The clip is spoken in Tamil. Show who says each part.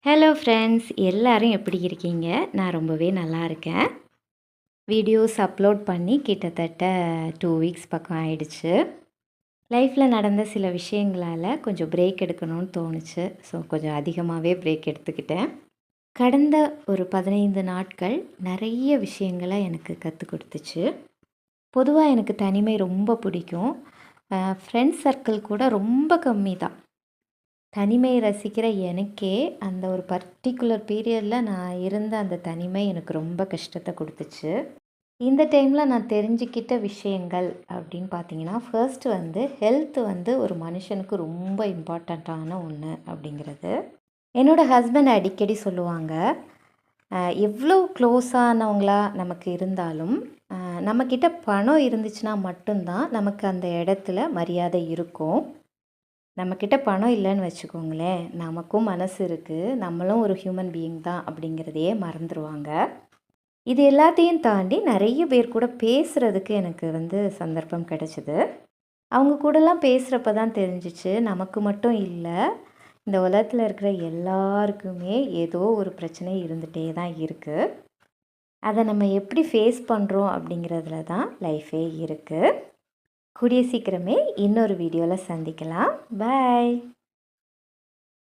Speaker 1: ஹலோ ஃப்ரெண்ட்ஸ், எல்லாரும் எப்படி இருக்கீங்க? நான் ரொம்பவே நல்லா இருக்கேன். வீடியோஸ் அப்லோட் பண்ணி கிட்டத்தட்ட 2 வீக்ஸ் பக்கம் ஆயிடுச்சு. லைஃப்பில் நடந்த சில விஷயங்களால் கொஞ்சம் பிரேக் எடுக்கணும்னு தோணுச்சு. ஸோ கொஞ்சம் அதிகமாகவே பிரேக் எடுத்துக்கிட்டேன். கடந்த ஒரு 15 நாட்கள் நிறைய விஷயங்களை எனக்கு கற்றுக் கொடுத்துச்சு. பொதுவாக எனக்கு தனிமை ரொம்ப பிடிக்கும். ஃப்ரெண்ட்ஸ் சர்க்கிள் கூட ரொம்ப கம்மி தான். தனிமையை ரசிக்கிற எனக்கே அந்த ஒரு பர்ட்டிகுலர் பீரியடில் நான் இருந்த அந்த தனிமை எனக்கு ரொம்ப கஷ்டத்தை கொடுத்துச்சு. இந்த டைமில் நான் தெரிஞ்சுக்கிட்ட விஷயங்கள் அப்படின்னு பார்த்தீங்கன்னா, ஃபர்ஸ்ட்டு ஹெல்த் ஒரு மனுஷனுக்கு ரொம்ப இம்பார்ட்டண்ட்டான ஒன்று அப்படிங்கிறது. என்னோடய ஹஸ்பண்ட் அடிக்கடி சொல்லுவாங்க, எவ்வளோ க்ளோஸானவங்களா நமக்கு இருந்தாலும் நம்மக்கிட்ட பணம் இருந்துச்சுன்னா மட்டும்தான் நமக்கு அந்த இடத்துல மரியாதை இருக்கும். நம்மக்கிட்ட பணம் இல்லைன்னு வச்சுக்கோங்களேன், நமக்கும் மனசு இருக்குது, நம்மளும் ஒரு ஹியூமன் பீயிங் தான் அப்படிங்கிறதையே மறந்துடுவாங்க. இது எல்லாத்தையும் தாண்டி நிறைய பேர் கூட பேசுகிறதுக்கு எனக்கு சந்தர்ப்பம் கிடச்சிது. அவங்க கூடலாம் பேசுகிறப்ப தான் தெரிஞ்சிச்சு, நமக்கு மட்டும் இல்லை, இந்த உலகத்தில் இருக்கிற எல்லாருக்குமே ஏதோ ஒரு பிரச்சனை இருந்துகிட்டே தான் இருக்குது. அதை நம்ம எப்படி ஃபேஸ் பண்ணுறோம் அப்படிங்கிறதுல தான் லைஃபே இருக்குது. கூடிய சீக்கிரமே இன்னொரு வீடியோவில் சந்திக்கலாம். பாய்.